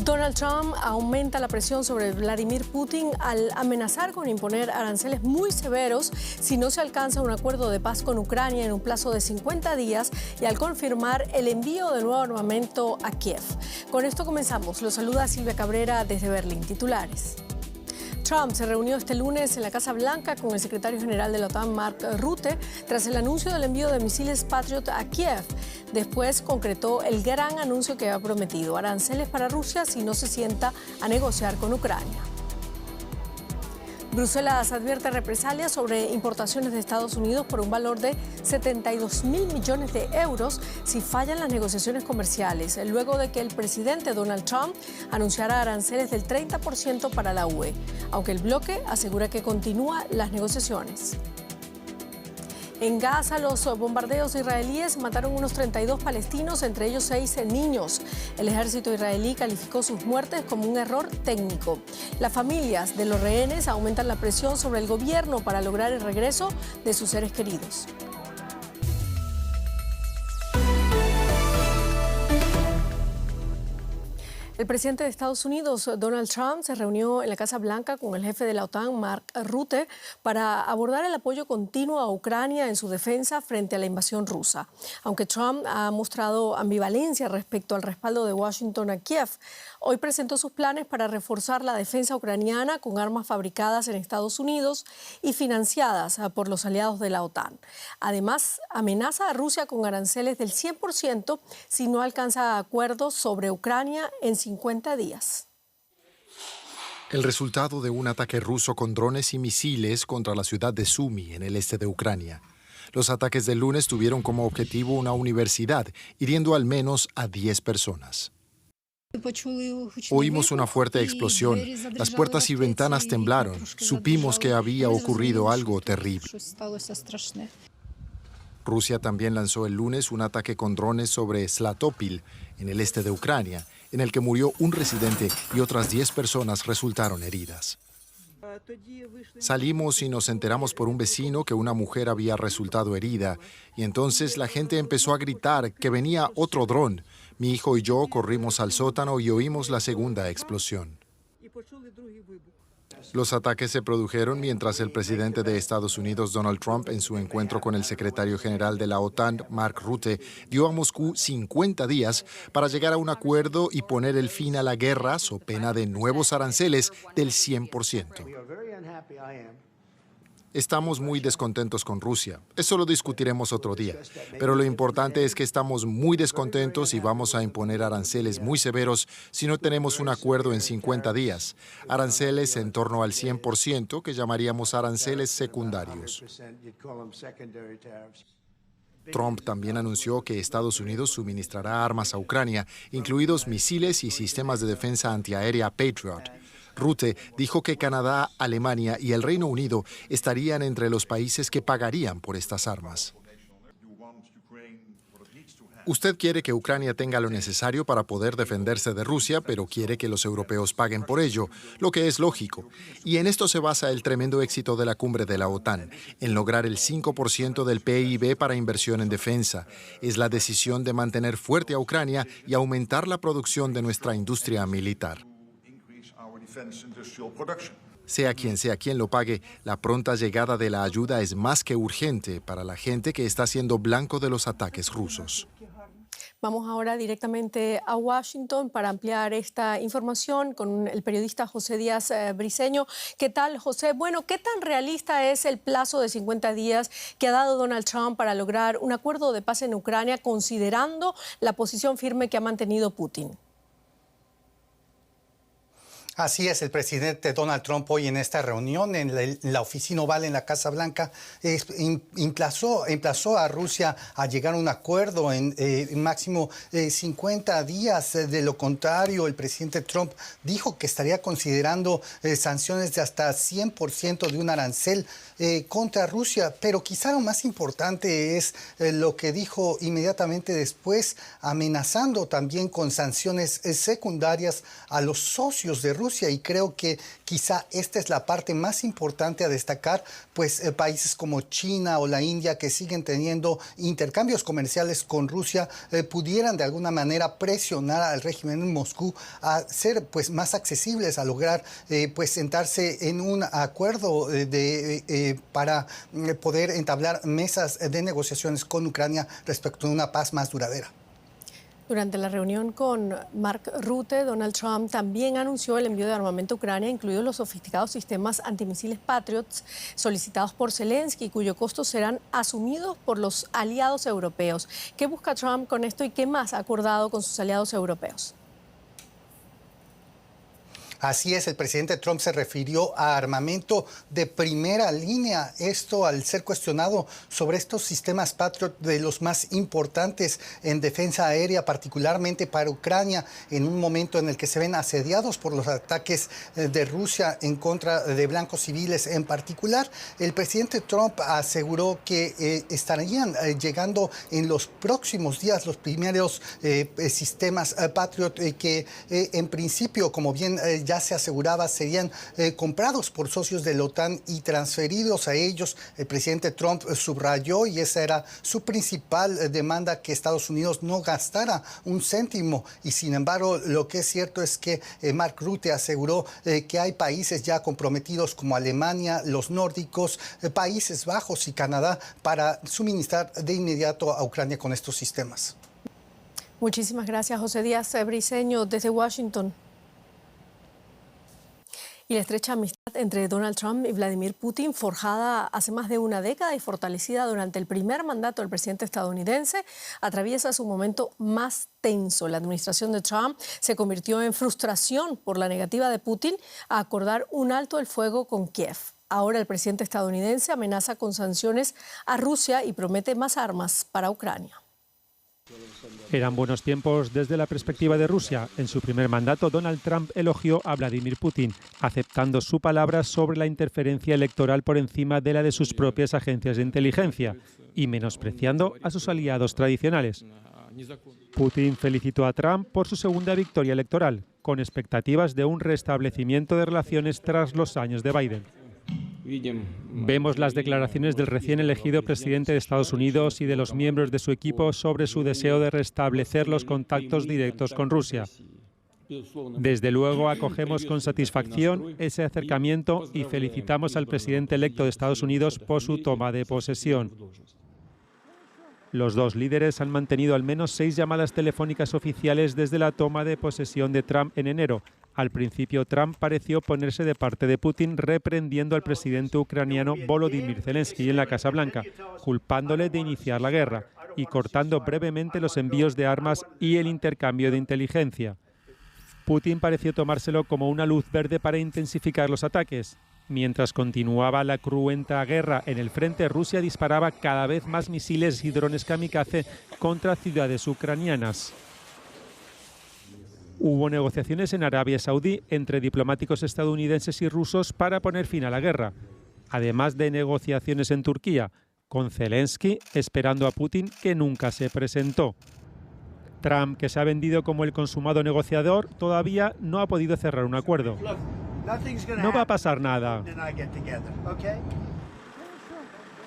Donald Trump aumenta la presión sobre Vladimir Putin al amenazar con imponer aranceles muy severos si no se alcanza un acuerdo de paz con Ucrania en un plazo de 50 días y al confirmar el envío de nuevo armamento a Kiev. Con esto comenzamos. Los saluda Silvia Cabrera desde Berlín. Titulares. Trump se reunió este lunes en la Casa Blanca con el secretario general de la OTAN, Mark Rutte, tras el anuncio del envío de misiles Patriot a Kiev. Después concretó el gran anuncio que había prometido: aranceles para Rusia si no se sienta a negociar con Ucrania. Bruselas advierte represalias sobre importaciones de Estados Unidos por un valor de 72.000 millones de euros si fallan las negociaciones comerciales, luego de que el presidente Donald Trump anunciara aranceles del 30% para la UE, aunque el bloque asegura que continúa las negociaciones. En Gaza, los bombardeos israelíes mataron unos 32 palestinos, entre ellos 6 niños. El ejército israelí calificó sus muertes como un error técnico. Las familias de los rehenes aumentan la presión sobre el gobierno para lograr el regreso de sus seres queridos. El presidente de Estados Unidos, Donald Trump, se reunió en la Casa Blanca con el jefe de la OTAN, Mark Rutte, para abordar el apoyo continuo a Ucrania en su defensa frente a la invasión rusa. Aunque Trump ha mostrado ambivalencia respecto al respaldo de Washington a Kiev, hoy presentó sus planes para reforzar la defensa ucraniana con armas fabricadas en Estados Unidos y financiadas por los aliados de la OTAN. Además, amenaza a Rusia con aranceles del 100% si no alcanza acuerdos sobre Ucrania en 50 días. El resultado de un ataque ruso con drones y misiles contra la ciudad de Sumy, en el este de Ucrania. Los ataques del lunes tuvieron como objetivo una universidad, hiriendo al menos a 10 personas. Oímos una fuerte explosión. Las puertas y ventanas temblaron. Supimos que había ocurrido algo terrible. Rusia también lanzó el lunes un ataque con drones sobre Slatopil, en el este de Ucrania, en el que murió un residente y otras 10 personas resultaron heridas. Salimos y nos enteramos por un vecino que una mujer había resultado herida, y entonces la gente empezó a gritar que venía otro dron. Mi hijo y yo corrimos al sótano y oímos la segunda explosión. Los ataques se produjeron mientras el presidente de Estados Unidos, Donald Trump, en su encuentro con el secretario general de la OTAN, Mark Rutte, dio a Moscú 50 días para llegar a un acuerdo y poner el fin a la guerra, so pena de nuevos aranceles del 100%. Estamos muy descontentos con Rusia. Eso lo discutiremos otro día. Pero lo importante es que estamos muy descontentos y vamos a imponer aranceles muy severos si no tenemos un acuerdo en 50 días. Aranceles en torno al 100%, que llamaríamos aranceles secundarios. Trump también anunció que Estados Unidos suministrará armas a Ucrania, incluidos misiles y sistemas de defensa antiaérea Patriot. Rutte dijo que Canadá, Alemania y el Reino Unido estarían entre los países que pagarían por estas armas. Usted quiere que Ucrania tenga lo necesario para poder defenderse de Rusia, pero quiere que los europeos paguen por ello, lo que es lógico. Y en esto se basa el tremendo éxito de la cumbre de la OTAN, en lograr el 5% del PIB para inversión en defensa. Es la decisión de mantener fuerte a Ucrania y aumentar la producción de nuestra industria militar. Sea quien lo pague, la pronta llegada de la ayuda es más que urgente para la gente que está siendo blanco de los ataques rusos. Vamos ahora directamente a Washington para ampliar esta información con el periodista José Díaz Briceño. ¿Qué tal, José? Bueno, ¿qué tan realista es el plazo de 50 días que ha dado Donald Trump para lograr un acuerdo de paz en Ucrania, considerando la posición firme que ha mantenido Putin? Así es, el presidente Donald Trump hoy en esta reunión en la oficina oval en la Casa Blanca emplazó a Rusia a llegar a un acuerdo en máximo 50 días. De lo contrario, el presidente Trump dijo que estaría considerando sanciones de hasta 100% de un arancel contra Rusia. Pero quizá lo más importante es lo que dijo inmediatamente después, amenazando también con sanciones secundarias a los socios de Rusia. Rusia, y creo que quizá esta es la parte más importante a destacar, pues países como China o la India, que siguen teniendo intercambios comerciales con Rusia, pudieran de alguna manera presionar al régimen en Moscú a ser pues más accesibles, a lograr pues sentarse en un acuerdo para poder entablar mesas de negociaciones con Ucrania respecto a una paz más duradera. Durante la reunión con Mark Rutte, Donald Trump también anunció el envío de armamento a Ucrania, incluidos los sofisticados sistemas antimisiles Patriot solicitados por Zelensky, cuyo costo serán asumidos por los aliados europeos. ¿Qué busca Trump con esto y qué más ha acordado con sus aliados europeos? Así es, el presidente Trump se refirió a armamento de primera línea, esto al ser cuestionado sobre estos sistemas Patriot, de los más importantes en defensa aérea, particularmente para Ucrania, en un momento en el que se ven asediados por los ataques de Rusia en contra de blancos civiles en particular. El presidente Trump aseguró que estarían llegando en los próximos días los primeros sistemas Patriot que en principio, como bien ya se aseguraba, serían comprados por socios de la OTAN y transferidos a ellos. El presidente Trump subrayó, y esa era su principal demanda, que Estados Unidos no gastara un céntimo. Y sin embargo, lo que es cierto es que Mark Rutte aseguró que hay países ya comprometidos como Alemania, los nórdicos, Países Bajos y Canadá para suministrar de inmediato a Ucrania con estos sistemas. Muchísimas gracias, José Díaz Briceño, desde Washington. Y la estrecha amistad entre Donald Trump y Vladimir Putin, forjada hace más de una década y fortalecida durante el primer mandato del presidente estadounidense, atraviesa su momento más tenso. La administración de Trump se convirtió en frustración por la negativa de Putin a acordar un alto el fuego con Kiev. Ahora el presidente estadounidense amenaza con sanciones a Rusia y promete más armas para Ucrania. Eran buenos tiempos desde la perspectiva de Rusia. En su primer mandato, Donald Trump elogió a Vladimir Putin, aceptando su palabra sobre la interferencia electoral por encima de la de sus propias agencias de inteligencia y menospreciando a sus aliados tradicionales. Putin felicitó a Trump por su segunda victoria electoral, con expectativas de un restablecimiento de relaciones tras los años de Biden. Vemos las declaraciones del recién elegido presidente de Estados Unidos y de los miembros de su equipo sobre su deseo de restablecer los contactos directos con Rusia. Desde luego acogemos con satisfacción ese acercamiento y felicitamos al presidente electo de Estados Unidos por su toma de posesión. Los dos líderes han mantenido al menos 6 llamadas telefónicas oficiales desde la toma de posesión de Trump en enero. Al principio, Trump pareció ponerse de parte de Putin, reprendiendo al presidente ucraniano Volodymyr Zelensky en la Casa Blanca, culpándole de iniciar la guerra y cortando brevemente los envíos de armas y el intercambio de inteligencia. Putin pareció tomárselo como una luz verde para intensificar los ataques. Mientras continuaba la cruenta guerra en el frente, Rusia disparaba cada vez más misiles y drones kamikaze contra ciudades ucranianas. Hubo negociaciones en Arabia Saudí entre diplomáticos estadounidenses y rusos para poner fin a la guerra, además de negociaciones en Turquía, con Zelensky esperando a Putin, que nunca se presentó. Trump, que se ha vendido como el consumado negociador, todavía no ha podido cerrar un acuerdo. No va a pasar nada.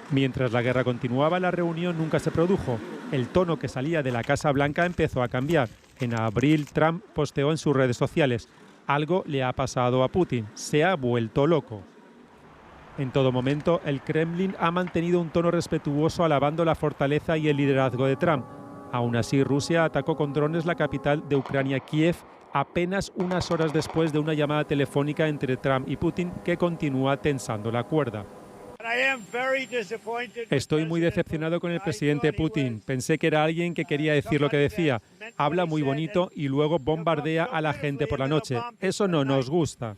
Mientras la guerra continuaba, la reunión nunca se produjo. El tono que salía de la Casa Blanca empezó a cambiar. En abril, Trump posteó en sus redes sociales: algo le ha pasado a Putin, se ha vuelto loco. En todo momento, el Kremlin ha mantenido un tono respetuoso, alabando la fortaleza y el liderazgo de Trump. Aún así, Rusia atacó con drones la capital de Ucrania, Kiev, apenas unas horas después de una llamada telefónica entre Trump y Putin que continúa tensando la cuerda. Estoy muy decepcionado con el presidente Putin. Pensé que era alguien que quería decir lo que decía. Habla muy bonito y luego bombardea a la gente por la noche. Eso no nos gusta.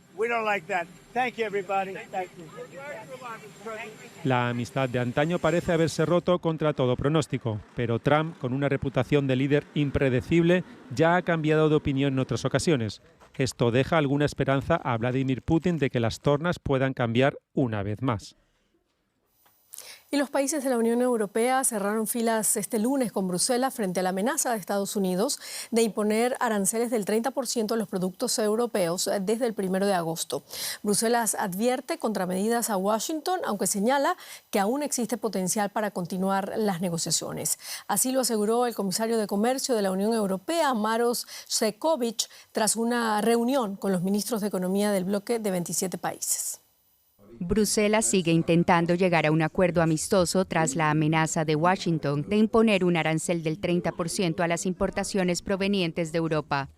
La amistad de antaño parece haberse roto contra todo pronóstico, pero Trump, con una reputación de líder impredecible, ya ha cambiado de opinión en otras ocasiones. Esto deja alguna esperanza a Vladimir Putin de que las tornas puedan cambiar una vez más. Y los países de la Unión Europea cerraron filas este lunes con Bruselas frente a la amenaza de Estados Unidos de imponer aranceles del 30% a los productos europeos desde el 1 de agosto. Bruselas advierte contramedidas a Washington, aunque señala que aún existe potencial para continuar las negociaciones. Así lo aseguró el comisario de Comercio de la Unión Europea, Maroš Šefčovič, tras una reunión con los ministros de Economía del bloque de 27 países. Bruselas sigue intentando llegar a un acuerdo amistoso tras la amenaza de Washington de imponer un arancel del 30% a las importaciones provenientes de Europa.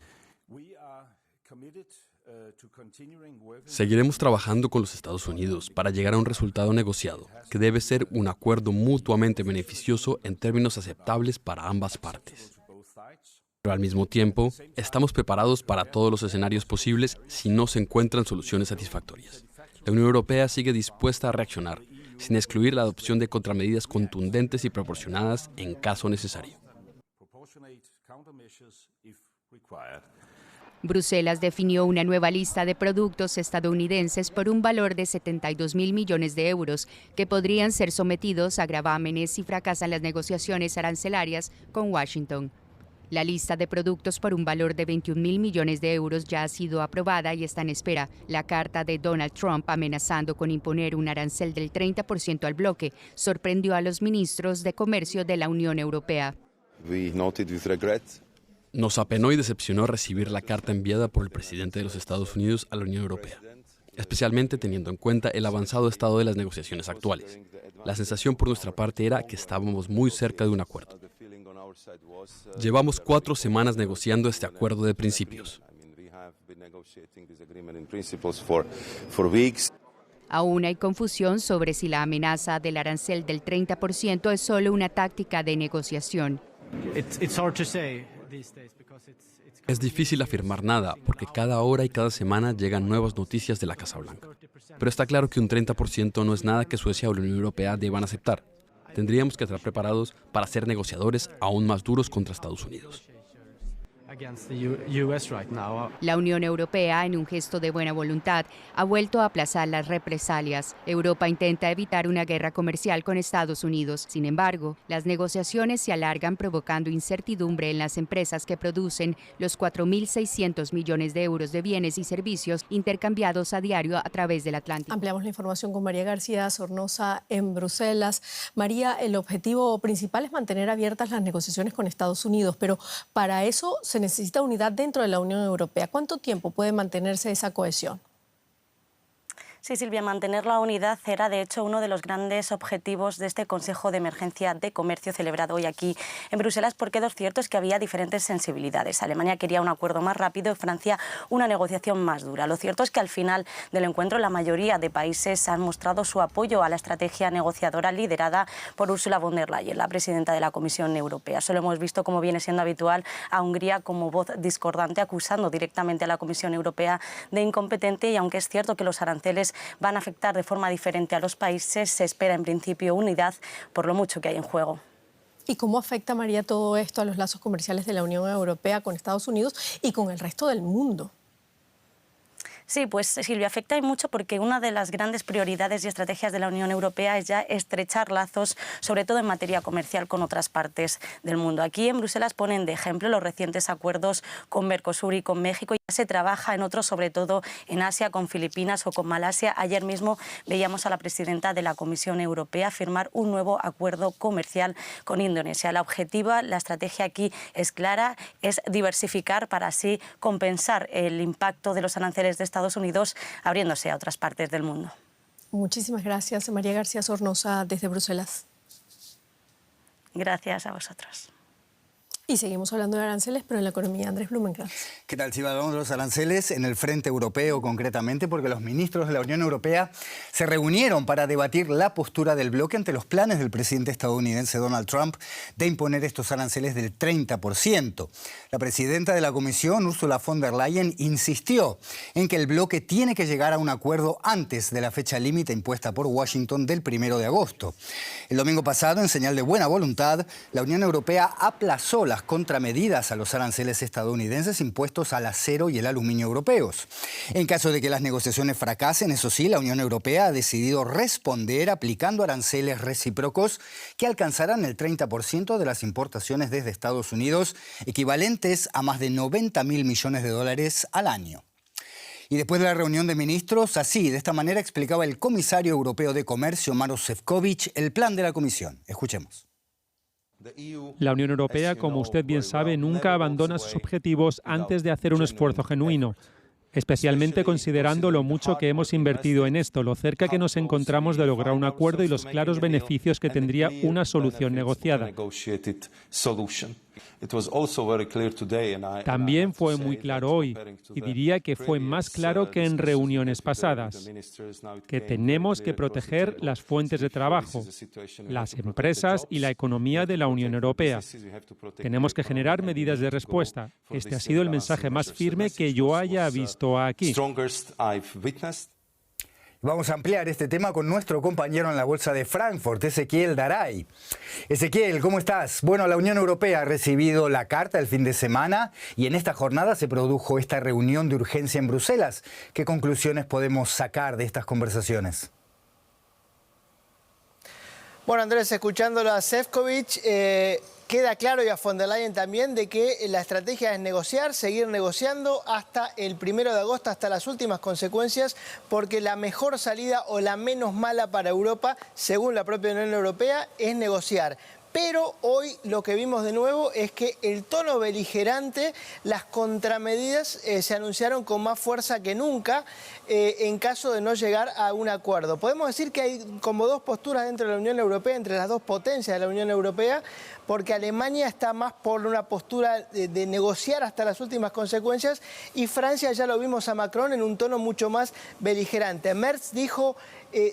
Seguiremos trabajando con los Estados Unidos para llegar a un resultado negociado, que debe ser un acuerdo mutuamente beneficioso en términos aceptables para ambas partes. Pero al mismo tiempo, estamos preparados para todos los escenarios posibles si no se encuentran soluciones satisfactorias. La Unión Europea sigue dispuesta a reaccionar, sin excluir la adopción de contramedidas contundentes y proporcionadas en caso necesario. Bruselas definió una nueva lista de productos estadounidenses por un valor de 72.000 millones de euros que podrían ser sometidos a gravámenes si fracasan las negociaciones arancelarias con Washington. La lista de productos por un valor de 21.000 millones de euros ya ha sido aprobada y está en espera. La carta de Donald Trump amenazando con imponer un arancel del 30% al bloque sorprendió a los ministros de Comercio de la Unión Europea. Nos apenó y decepcionó recibir la carta enviada por el presidente de los Estados Unidos a la Unión Europea, especialmente teniendo en cuenta el avanzado estado de las negociaciones actuales. La sensación por nuestra parte era que estábamos muy cerca de un acuerdo. Llevamos 4 semanas negociando este acuerdo de principios. Aún hay confusión sobre si la amenaza del arancel del 30% es solo una táctica de negociación. Es difícil afirmar nada porque cada hora y cada semana llegan nuevas noticias de la Casa Blanca. Pero está claro que un 30% no es nada que Suecia o la Unión Europea deban aceptar. Tendríamos que estar preparados para ser negociadores aún más duros contra Estados Unidos. La Unión Europea, en un gesto de buena voluntad, ha vuelto a aplazar las represalias. Europa intenta evitar una guerra comercial con Estados Unidos. Sin embargo, las negociaciones se alargan provocando incertidumbre en las empresas que producen los 4.600 millones de euros de bienes y servicios intercambiados a diario a través del Atlántico. Ampliamos la información con María García Sornosa en Bruselas. María, el objetivo principal es mantener abiertas las negociaciones con Estados Unidos, pero para eso se necesita unidad dentro de la Unión Europea. ¿Cuánto tiempo puede mantenerse esa cohesión? Sí, Silvia, mantener la unidad era de hecho uno de los grandes objetivos de este Consejo de Emergencia de Comercio celebrado hoy aquí en Bruselas, porque lo cierto es que había diferentes sensibilidades. Alemania quería un acuerdo más rápido y Francia una negociación más dura. Lo cierto es que al final del encuentro la mayoría de países han mostrado su apoyo a la estrategia negociadora liderada por Ursula von der Leyen, la presidenta de la Comisión Europea. Solo hemos visto, como viene siendo habitual, a Hungría como voz discordante, acusando directamente a la Comisión Europea de incompetente, y aunque es cierto que los aranceles van a afectar de forma diferente a los países, se espera en principio unidad por lo mucho que hay en juego. ¿Y cómo afecta, María, todo esto a los lazos comerciales de la Unión Europea con Estados Unidos y con el resto del mundo? Sí, pues Silvia, afecta y mucho porque una de las grandes prioridades y estrategias de la Unión Europea es ya estrechar lazos, sobre todo en materia comercial, con otras partes del mundo. Aquí en Bruselas ponen de ejemplo los recientes acuerdos con Mercosur y con México. Ya se trabaja en otros, sobre todo en Asia, con Filipinas o con Malasia. Ayer mismo veíamos a la presidenta de la Comisión Europea firmar un nuevo acuerdo comercial con Indonesia. La objetiva, la estrategia aquí es clara, es diversificar para así compensar el impacto de los aranceles de Estados Unidos abriéndose a otras partes del mundo. Muchísimas gracias, María García Sornosa, desde Bruselas. Gracias a vosotros. Y seguimos hablando de aranceles, pero en la economía. Andrés Blumenkrantz. ¿Qué tal? Si hablamos de los aranceles en el frente europeo concretamente, porque los ministros de la Unión Europea se reunieron para debatir la postura del bloque ante los planes del presidente estadounidense Donald Trump de imponer estos aranceles del 30%. La presidenta de la Comisión, Ursula von der Leyen, insistió en que el bloque tiene que llegar a un acuerdo antes de la fecha límite impuesta por Washington del 1 de agosto. El domingo pasado, en señal de buena voluntad, la Unión Europea aplazó la las contramedidas a los aranceles estadounidenses impuestos al acero y el aluminio europeos. En caso de que las negociaciones fracasen, eso sí, la Unión Europea ha decidido responder aplicando aranceles recíprocos que alcanzarán el 30% de las importaciones desde Estados Unidos, equivalentes a más de 90.000 millones de dólares al año. Y después de la reunión de ministros, de esta manera explicaba el comisario europeo de Comercio, Maroš Šefčovič, el plan de la Comisión. Escuchemos. La Unión Europea, como usted bien sabe, nunca abandona sus objetivos antes de hacer un esfuerzo genuino, especialmente considerando lo mucho que hemos invertido en esto, lo cerca que nos encontramos de lograr un acuerdo y los claros beneficios que tendría una solución negociada. También fue muy claro hoy, y diría que fue más claro que en reuniones pasadas, que tenemos que proteger las fuentes de trabajo, las empresas y la economía de la Unión Europea. Tenemos que generar medidas de respuesta. Este ha sido el mensaje más firme que yo haya visto aquí. Vamos a ampliar este tema con nuestro compañero en la Bolsa de Frankfurt, Ezequiel Daray. Ezequiel, ¿cómo estás? Bueno, la Unión Europea ha recibido la carta el fin de semana y en esta jornada se produjo esta reunión de urgencia en Bruselas. ¿Qué conclusiones podemos sacar de estas conversaciones? Bueno, Andrés, escuchándolo a Šefčovič, queda claro, y a von der Leyen también, de que la estrategia es negociar, seguir negociando hasta el 1 de agosto, hasta las últimas consecuencias, porque la mejor salida o la menos mala para Europa, según la propia Unión Europea, es negociar. Pero hoy lo que vimos de nuevo es que el tono beligerante, las contramedidas se anunciaron con más fuerza que nunca en caso de no llegar a un acuerdo. Podemos decir que hay como dos posturas dentro de la Unión Europea, entre las dos potencias de la Unión Europea, porque Alemania está más por una postura de negociar hasta las últimas consecuencias y Francia, ya lo vimos a Macron, en un tono mucho más beligerante. Merz dijo,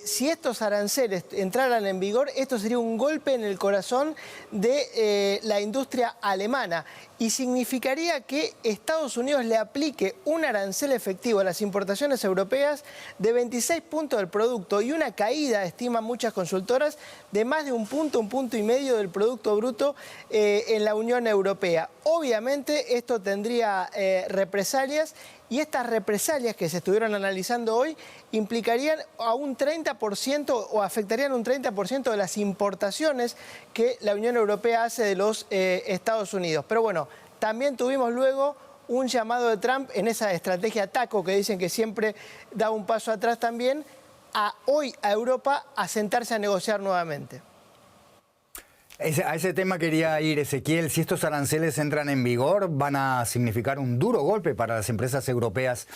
si estos aranceles entraran en vigor, esto sería un golpe en el corazón de la industria alemana y significaría que Estados Unidos le aplique un arancel efectivo a las importaciones europeas de 26 puntos del producto y una caída, estiman muchas consultoras, de más de un punto y medio del Producto Bruto en la Unión Europea. Obviamente esto tendría represalias y estas represalias que se estuvieron analizando hoy implicarían a un 30% o afectarían un 30% de las importaciones que la Unión Europea hace de los Estados Unidos. Pero bueno, también tuvimos luego un llamado de Trump en esa estrategia taco que dicen que siempre da un paso atrás también, hoy a Europa a sentarse a negociar nuevamente. A ese tema quería ir, Ezequiel. Si estos aranceles entran en vigor, van a significar un duro golpe para las empresas europeas.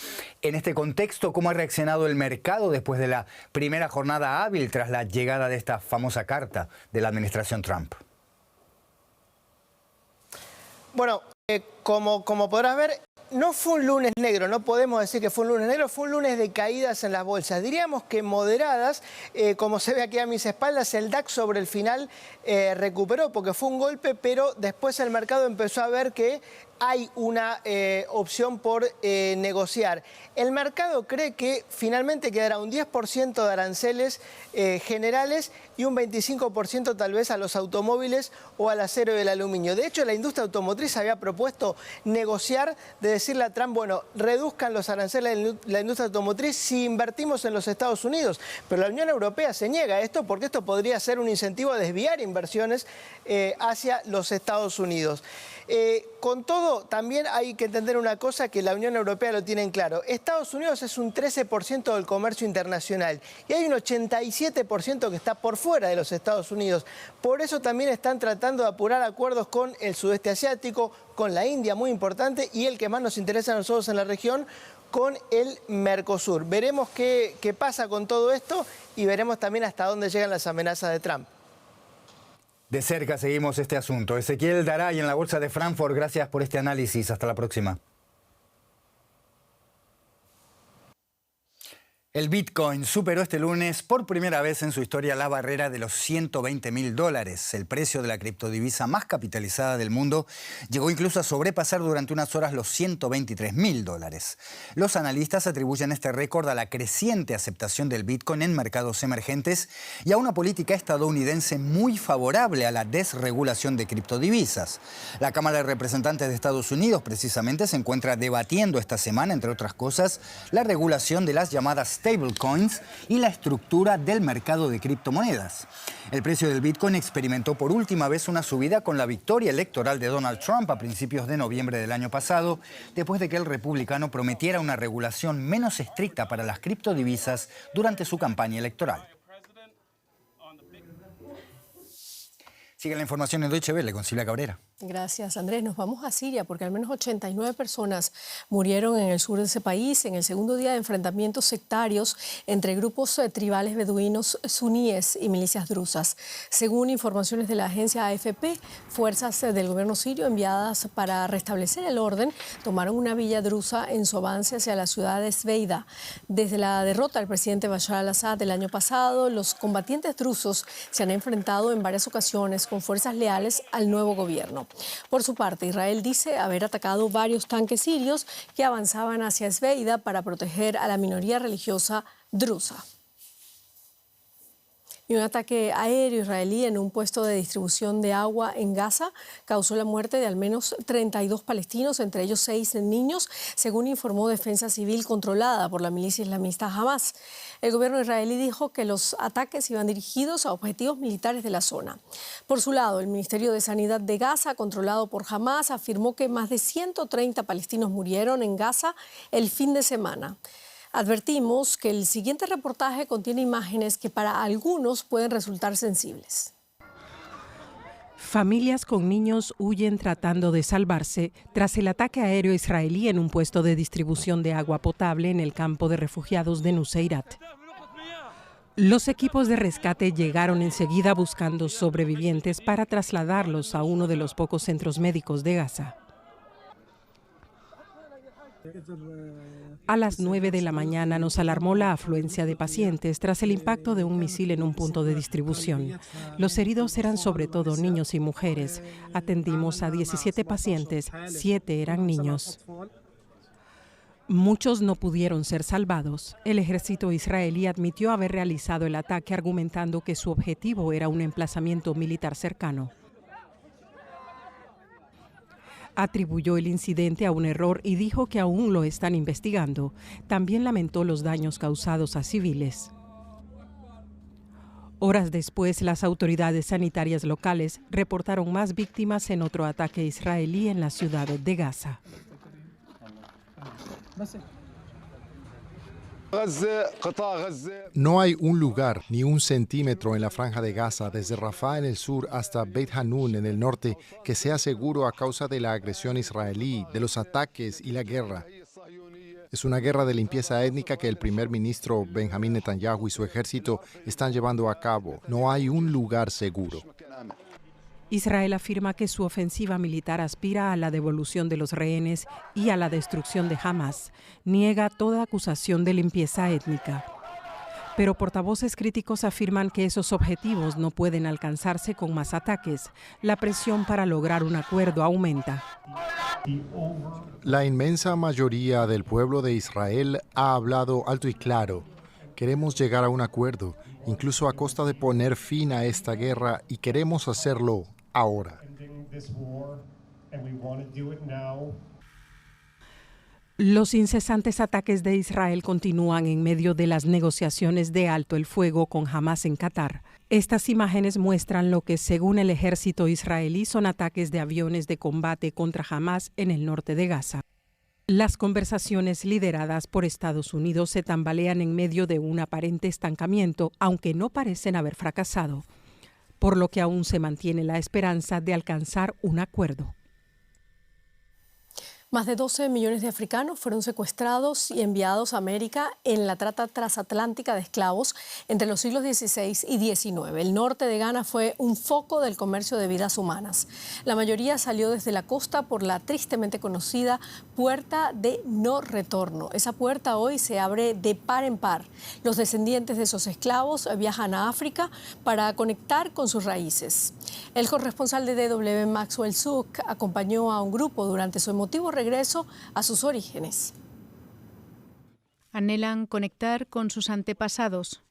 En este contexto, ¿cómo ha reaccionado el mercado después de la primera jornada hábil tras la llegada de esta famosa carta de la administración Trump? Bueno, como podrás ver, no fue un lunes negro, no podemos decir que fue un lunes negro, fue un lunes de caídas en las bolsas. Diríamos que moderadas, como se ve aquí a mis espaldas, el DAX sobre el final recuperó porque fue un golpe, pero después el mercado empezó a ver que hay una opción por negociar. El mercado cree que finalmente quedará un 10% de aranceles generales y un 25% tal vez a los automóviles o al acero y el aluminio. De hecho, la industria automotriz había propuesto negociar, de decirle a Trump, bueno, reduzcan los aranceles de la industria automotriz si invertimos en los Estados Unidos. Pero la Unión Europea se niega a esto porque esto podría ser un incentivo a desviar inversiones hacia los Estados Unidos. Con todo, también hay que entender una cosa que la Unión Europea lo tiene en claro. Estados Unidos es un 13% del comercio internacional y hay un 87% que está por fuera de los Estados Unidos. Por eso también están tratando de apurar acuerdos con el sudeste asiático, con la India, muy importante, y el que más nos interesa a nosotros en la región, con el Mercosur. Veremos qué pasa con todo esto y veremos también hasta dónde llegan las amenazas de Trump. De cerca seguimos este asunto. Ezequiel Daray en la Bolsa de Frankfurt, gracias por este análisis. Hasta la próxima. El Bitcoin superó este lunes por primera vez en su historia la barrera de los $120.000. El precio de la criptodivisa más capitalizada del mundo llegó incluso a sobrepasar durante unas horas los $123.000. Los analistas atribuyen este récord a la creciente aceptación del Bitcoin en mercados emergentes y a una política estadounidense muy favorable a la desregulación de criptodivisas. La Cámara de Representantes de Estados Unidos precisamente se encuentra debatiendo esta semana, entre otras cosas, la regulación de las llamadas stablecoins y la estructura del mercado de criptomonedas. El precio del Bitcoin experimentó por última vez una subida con la victoria electoral de Donald Trump a principios de noviembre del año pasado, después de que el republicano prometiera una regulación menos estricta para las criptodivisas durante su campaña electoral. Sigue la información en Deutsche Welle con Silvia Cabrera. Gracias, Andrés. Nos vamos a Siria porque al menos 89 personas murieron en el sur de ese país en el segundo día de enfrentamientos sectarios entre grupos tribales beduinos suníes y milicias drusas. Según informaciones de la agencia AFP, fuerzas del gobierno sirio enviadas para restablecer el orden tomaron una villa drusa en su avance hacia la ciudad de Sveida. Desde la derrota del presidente Bashar al-Assad el año pasado, los combatientes drusos se han enfrentado en varias ocasiones con fuerzas leales al nuevo gobierno. Por su parte, Israel dice haber atacado varios tanques sirios que avanzaban hacia Sveida para proteger a la minoría religiosa drusa. Y un ataque aéreo israelí en un puesto de distribución de agua en Gaza causó la muerte de al menos 32 palestinos, entre ellos 6 niños, según informó Defensa Civil controlada por la milicia islamista Hamas. El gobierno israelí dijo que los ataques iban dirigidos a objetivos militares de la zona. Por su lado, el Ministerio de Sanidad de Gaza, controlado por Hamas, afirmó que más de 130 palestinos murieron en Gaza el fin de semana. Advertimos que el siguiente reportaje contiene imágenes que para algunos pueden resultar sensibles. Familias con niños huyen tratando de salvarse tras el ataque aéreo israelí en un puesto de distribución de agua potable en el campo de refugiados de Nuseirat. Los equipos de rescate llegaron enseguida buscando sobrevivientes para trasladarlos a uno de los pocos centros médicos de Gaza. A las 9 de la mañana nos alarmó la afluencia de pacientes tras el impacto de un misil en un punto de distribución. Los heridos eran sobre todo niños y mujeres. Atendimos a 17 pacientes, 7 eran niños. Muchos no pudieron ser salvados. El ejército israelí admitió haber realizado el ataque argumentando que su objetivo era un emplazamiento militar cercano. Atribuyó el incidente a un error y dijo que aún lo están investigando. También lamentó los daños causados a civiles. Horas después, las autoridades sanitarias locales reportaron más víctimas en otro ataque israelí en la ciudad de Gaza. No hay un lugar ni un centímetro en la franja de Gaza, desde Rafah en el sur hasta Beit Hanun en el norte, que sea seguro a causa de la agresión israelí, de los ataques y la guerra. Es una guerra de limpieza étnica que el primer ministro Benjamín Netanyahu y su ejército están llevando a cabo. No hay un lugar seguro. Israel afirma que su ofensiva militar aspira a la devolución de los rehenes y a la destrucción de Hamas. Niega toda acusación de limpieza étnica. Pero portavoces críticos afirman que esos objetivos no pueden alcanzarse con más ataques. La presión para lograr un acuerdo aumenta. La inmensa mayoría del pueblo de Israel ha hablado alto y claro. Queremos llegar a un acuerdo, incluso a costa de poner fin a esta guerra, y queremos hacerlo ahora. Los incesantes ataques de Israel continúan en medio de las negociaciones de alto el fuego con Hamas en Qatar. Estas imágenes muestran lo que, según el ejército israelí, son ataques de aviones de combate contra Hamas en el norte de Gaza. Las conversaciones lideradas por Estados Unidos se tambalean en medio de un aparente estancamiento, aunque no parecen haber fracasado, por lo que aún se mantiene la esperanza de alcanzar un acuerdo. Más de 12 millones de africanos fueron secuestrados y enviados a América en la trata transatlántica de esclavos entre los siglos XVI y XIX. El norte de Ghana fue un foco del comercio de vidas humanas. La mayoría salió desde la costa por la tristemente conocida puerta de no retorno. Esa puerta hoy se abre de par en par. Los descendientes de esos esclavos viajan a África para conectar con sus raíces. El corresponsal de DW, Maxwell Zook, acompañó a un grupo durante su emotivo regreso a sus orígenes. Anhelan conectar con sus antepasados.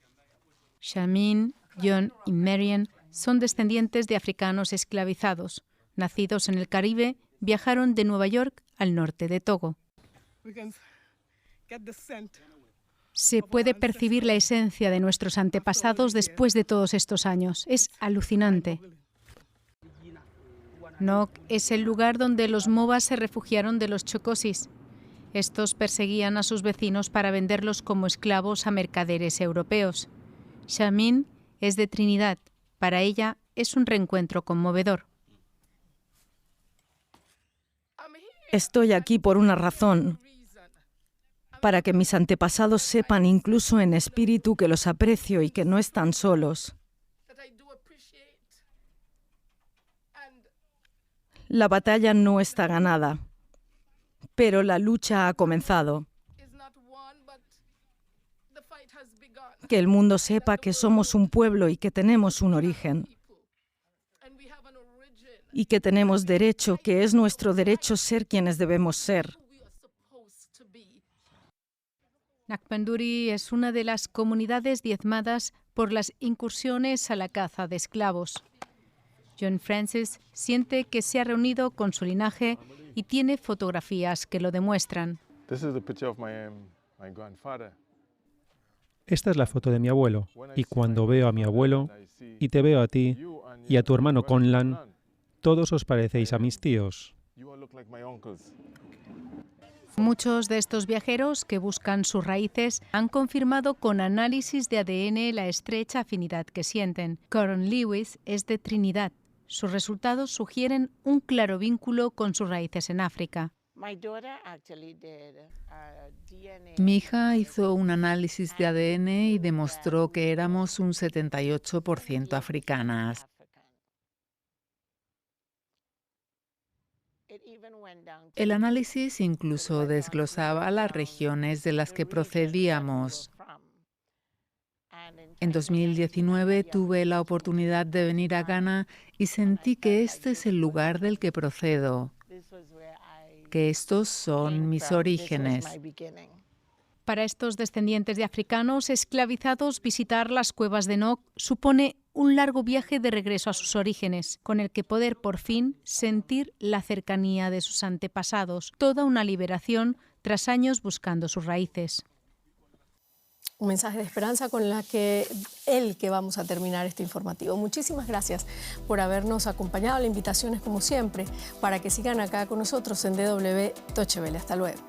Shamin, John y Marian son descendientes de africanos esclavizados. Nacidos en el Caribe, viajaron de Nueva York al norte de Togo. Se puede percibir la esencia de nuestros antepasados después de todos estos años. Es alucinante. Nok es el lugar donde los Mobas se refugiaron de los Chokosis. Estos perseguían a sus vecinos para venderlos como esclavos a mercaderes europeos. Shamin es de Trinidad. Para ella es un reencuentro conmovedor. Estoy aquí por una razón, para que mis antepasados sepan incluso en espíritu que los aprecio y que no están solos. La batalla no está ganada, pero la lucha ha comenzado. Que el mundo sepa que somos un pueblo y que tenemos un origen. Y que tenemos derecho, que es nuestro derecho ser quienes debemos ser. Nakpenduri es una de las comunidades diezmadas por las incursiones a la caza de esclavos. John Francis siente que se ha reunido con su linaje y tiene fotografías que lo demuestran. Esta es la foto de mi abuelo, y cuando veo a mi abuelo, y te veo a ti, y a tu hermano Conlan, todos os parecéis a mis tíos. Muchos de estos viajeros que buscan sus raíces han confirmado con análisis de ADN la estrecha afinidad que sienten. Coron Lewis es de Trinidad. Sus resultados sugieren un claro vínculo con sus raíces en África. Mi hija hizo un análisis de ADN y demostró que éramos un 78% africanas. El análisis incluso desglosaba las regiones de las que procedíamos. En 2019 tuve la oportunidad de venir a Ghana y sentí que este es el lugar del que procedo, que estos son mis orígenes. Para estos descendientes de africanos esclavizados, visitar las cuevas de Nok supone un largo viaje de regreso a sus orígenes, con el que poder por fin sentir la cercanía de sus antepasados, toda una liberación tras años buscando sus raíces. Un mensaje de esperanza con que vamos a terminar este informativo. Muchísimas gracias por habernos acompañado. La invitación es como siempre para que sigan acá con nosotros en DW Deutsche Welle. Hasta luego.